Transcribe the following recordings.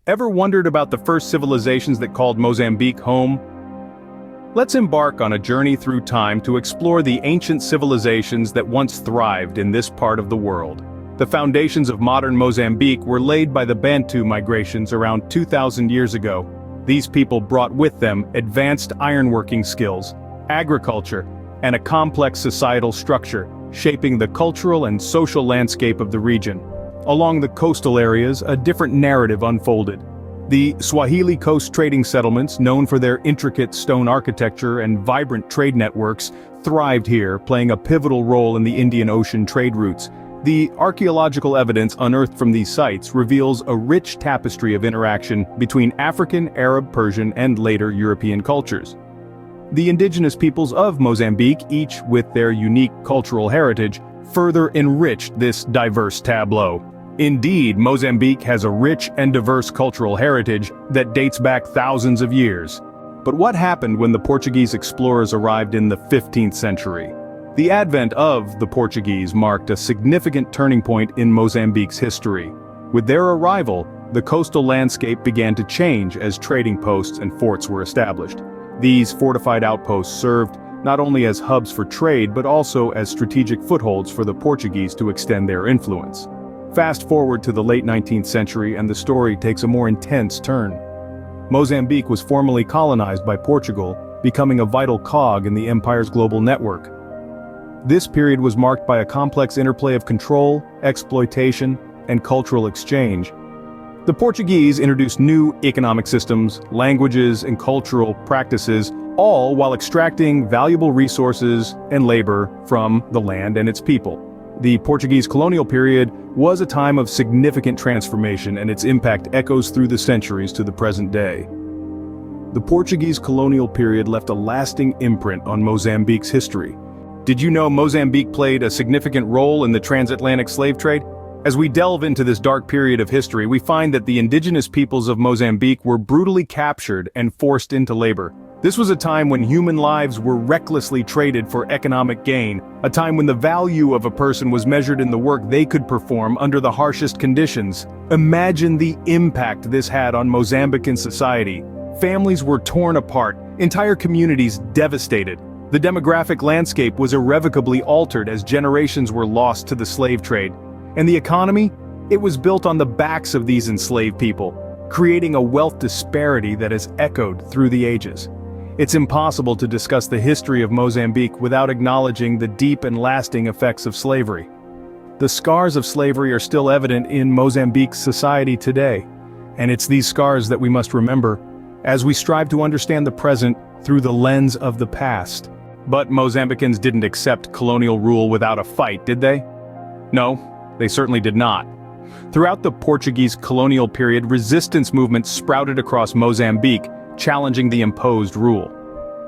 Ever wondered about the first civilizations that called Mozambique home? Let's embark on a journey through time to explore the ancient civilizations that once thrived in this part of the world. The foundations of modern Mozambique were laid by the Bantu migrations around 2,000 years ago. These people brought with them advanced ironworking skills, agriculture, and a complex societal structure, shaping the cultural and social landscape of the region. Along the coastal areas, a different narrative unfolded. The Swahili coast trading settlements, known for their intricate stone architecture and vibrant trade networks, thrived here, playing a pivotal role in the Indian Ocean trade routes. The archaeological evidence unearthed from these sites reveals a rich tapestry of interaction between African, Arab, Persian, and later European cultures. The indigenous peoples of Mozambique, each with their unique cultural heritage, further enriched this diverse tableau. Indeed, Mozambique has a rich and diverse cultural heritage that dates back thousands of years. But what happened when the Portuguese explorers arrived in the 15th century? The advent of the Portuguese marked a significant turning point in Mozambique's history. With their arrival, the coastal landscape began to change as trading posts and forts were established. These fortified outposts served not only as hubs for trade but also as strategic footholds for the Portuguese to extend their influence. Fast forward to the late 19th century and the story takes a more intense turn. Mozambique was formally colonized by Portugal, becoming a vital cog in the empire's global network. This period was marked by a complex interplay of control, exploitation, and cultural exchange. The Portuguese introduced new economic systems, languages, and cultural practices, all while extracting valuable resources and labor from the land and its people. The Portuguese colonial period was a time of significant transformation, and its impact echoes through the centuries to the present day. The Portuguese colonial period left a lasting imprint on Mozambique's history. Did you know Mozambique played a significant role in the transatlantic slave trade? As we delve into this dark period of history, we find that the indigenous peoples of Mozambique were brutally captured and forced into labor. This was a time when human lives were recklessly traded for economic gain, a time when the value of a person was measured in the work they could perform under the harshest conditions. Imagine the impact this had on Mozambican society. Families were torn apart, entire communities devastated. The demographic landscape was irrevocably altered as generations were lost to the slave trade. And the economy? It was built on the backs of these enslaved people, creating a wealth disparity that has echoed through the ages. It's impossible to discuss the history of Mozambique without acknowledging the deep and lasting effects of slavery. The scars of slavery are still evident in Mozambique's society today, and it's these scars that we must remember as we strive to understand the present through the lens of the past. But Mozambicans didn't accept colonial rule without a fight, did they? No, they certainly did not. Throughout the Portuguese colonial period, resistance movements sprouted across Mozambique, challenging the imposed rule.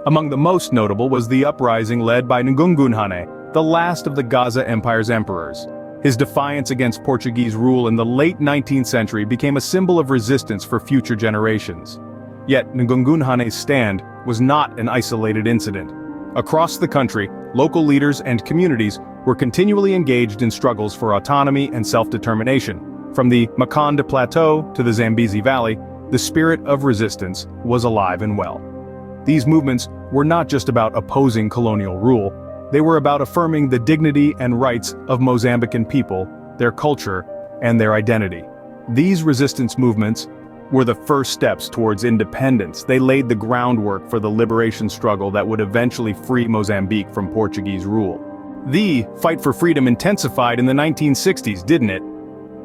Among the most notable was the uprising led by Ngungunhane, the last of the Gaza Empire's emperors. His defiance against Portuguese rule in the late 19th century became a symbol of resistance for future generations. Yet Ngungunhane's stand was not an isolated incident. Across the country, local leaders and communities were continually engaged in struggles for autonomy and self-determination. From the Makonde Plateau to the Zambezi Valley, the spirit of resistance was alive and well. These movements were not just about opposing colonial rule, they were about affirming the dignity and rights of Mozambican people, their culture, and their identity. These resistance movements were the first steps towards independence. They laid the groundwork for the liberation struggle that would eventually free Mozambique from Portuguese rule. The fight for freedom intensified in the 1960s, didn't it?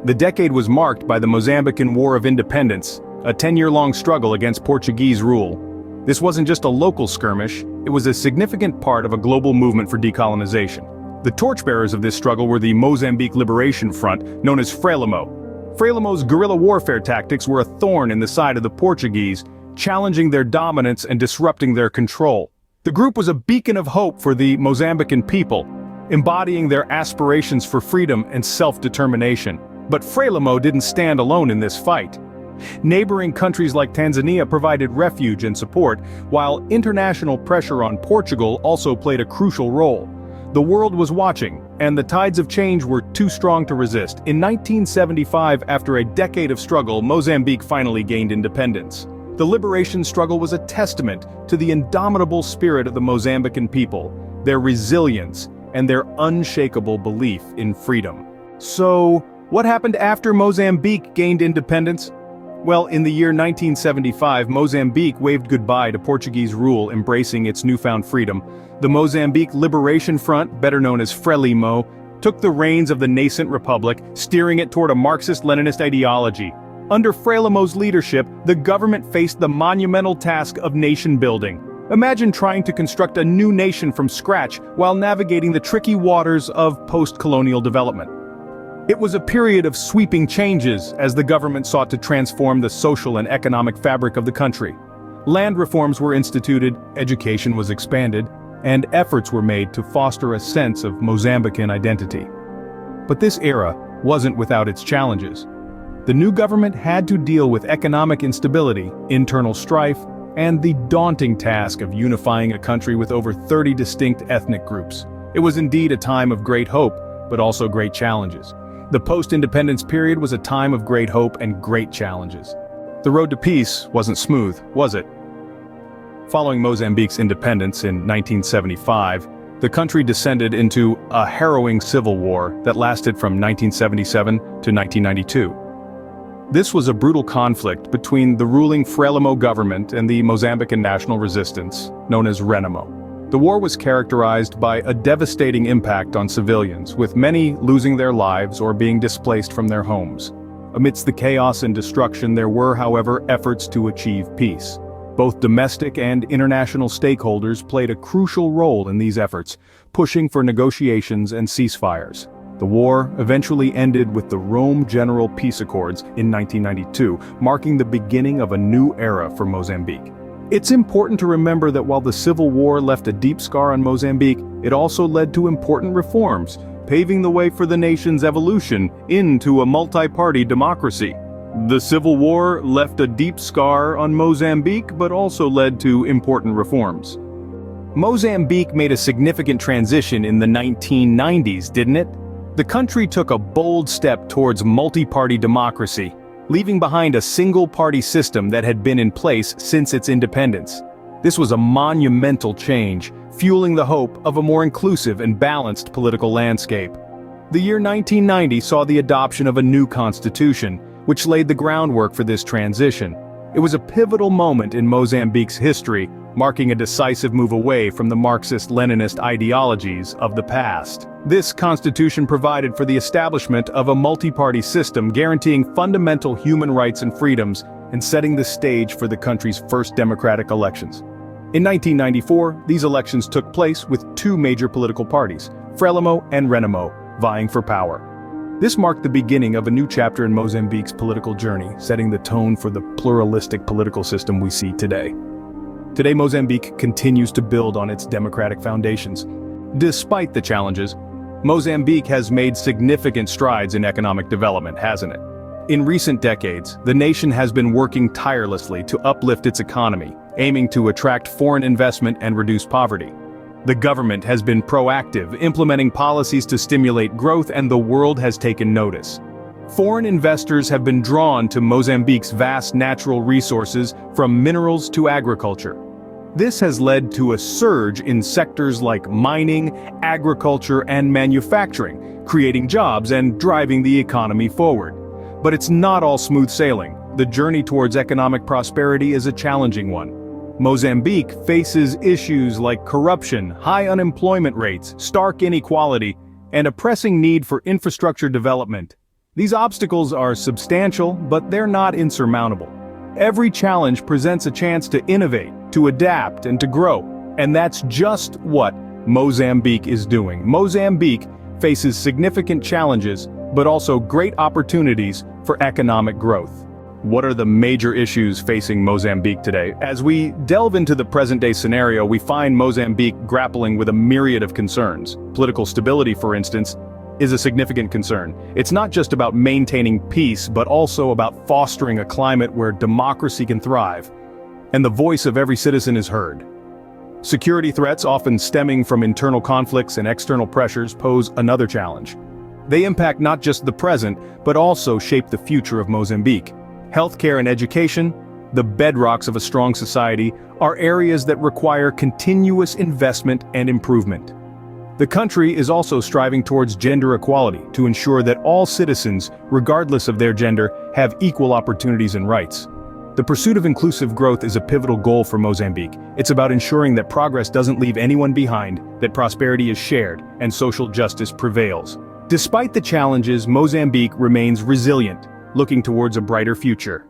The decade was marked by the Mozambican War of Independence, a 10-year-long struggle against Portuguese rule. This wasn't just a local skirmish, it was a significant part of a global movement for decolonization. The torchbearers of this struggle were the Mozambique Liberation Front, known as FRELIMO. FRELIMO's guerrilla warfare tactics were a thorn in the side of the Portuguese, challenging their dominance and disrupting their control. The group was a beacon of hope for the Mozambican people, embodying their aspirations for freedom and self-determination. But FRELIMO didn't stand alone in this fight. Neighboring countries like Tanzania provided refuge and support, while international pressure on Portugal also played a crucial role. The world was watching, and the tides of change were too strong to resist. In 1975, after a decade of struggle, Mozambique finally gained independence. The liberation struggle was a testament to the indomitable spirit of the Mozambican people, their resilience, and their unshakable belief in freedom. So, what happened after Mozambique gained independence? Well, in the year 1975, Mozambique waved goodbye to Portuguese rule, embracing its newfound freedom. The Mozambique Liberation Front, better known as FRELIMO, took the reins of the nascent republic, steering it toward a Marxist-Leninist ideology. Under FRELIMO's leadership, the government faced the monumental task of nation-building. Imagine trying to construct a new nation from scratch while navigating the tricky waters of post-colonial development. It was a period of sweeping changes as the government sought to transform the social and economic fabric of the country. Land reforms were instituted, education was expanded, and efforts were made to foster a sense of Mozambican identity. But this era wasn't without its challenges. The new government had to deal with economic instability, internal strife, and the daunting task of unifying a country with over 30 distinct ethnic groups. It was indeed a time of great hope, but also great challenges. The post-independence period was a time of great hope and great challenges. The road to peace wasn't smooth, was it? Following Mozambique's independence in 1975, the country descended into a harrowing civil war that lasted from 1977 to 1992. This was a brutal conflict between the ruling FRELIMO government and the Mozambican national resistance, known as RENAMO. The war was characterized by a devastating impact on civilians, with many losing their lives or being displaced from their homes. Amidst the chaos and destruction, there were, however, efforts to achieve peace. Both domestic and international stakeholders played a crucial role in these efforts, pushing for negotiations and ceasefires. The war eventually ended with the Rome General Peace Accords in 1992, marking the beginning of a new era for Mozambique. It's important to remember that while the Civil War left a deep scar on Mozambique, it also led to important reforms, paving the way for the nation's evolution into a multi-party democracy. The Civil War left a deep scar on Mozambique, but also led to important reforms. Mozambique made a significant transition in the 1990s, didn't it? The country took a bold step towards multi-party democracy, leaving behind a single-party system that had been in place since its independence. This was a monumental change, fueling the hope of a more inclusive and balanced political landscape. The year 1990 saw the adoption of a new constitution, which laid the groundwork for this transition. It was a pivotal moment in Mozambique's history, marking a decisive move away from the Marxist-Leninist ideologies of the past. This constitution provided for the establishment of a multi-party system guaranteeing fundamental human rights and freedoms and setting the stage for the country's first democratic elections. In 1994, these elections took place with two major political parties, FRELIMO and RENAMO, vying for power. This marked the beginning of a new chapter in Mozambique's political journey, setting the tone for the pluralistic political system we see today. Today, Mozambique continues to build on its democratic foundations. Despite the challenges, Mozambique has made significant strides in economic development, hasn't it? In recent decades, the nation has been working tirelessly to uplift its economy, aiming to attract foreign investment and reduce poverty. The government has been proactive, implementing policies to stimulate growth, and the world has taken notice. Foreign investors have been drawn to Mozambique's vast natural resources, from minerals to agriculture. This has led to a surge in sectors like mining, agriculture, and manufacturing, creating jobs and driving the economy forward. But it's not all smooth sailing. The journey towards economic prosperity is a challenging one. Mozambique faces issues like corruption, high unemployment rates, stark inequality, and a pressing need for infrastructure development. These obstacles are substantial, but they're not insurmountable. Every challenge presents a chance to innovate, to adapt, and to grow. And that's just what Mozambique is doing. Mozambique faces significant challenges, but also great opportunities for economic growth. What are the major issues facing Mozambique today? As we delve into the present-day scenario, we find Mozambique grappling with a myriad of concerns. Political stability, for instance, is a significant concern. It's not just about maintaining peace, but also about fostering a climate where democracy can thrive, and the voice of every citizen is heard. Security threats, often stemming from internal conflicts and external pressures, pose another challenge. They impact not just the present, but also shape the future of Mozambique. Healthcare and education, the bedrocks of a strong society, are areas that require continuous investment and improvement. The country is also striving towards gender equality to ensure that all citizens, regardless of their gender, have equal opportunities and rights. The pursuit of inclusive growth is a pivotal goal for Mozambique. It's about ensuring that progress doesn't leave anyone behind, that prosperity is shared, and social justice prevails. Despite the challenges, Mozambique remains resilient, looking towards a brighter future.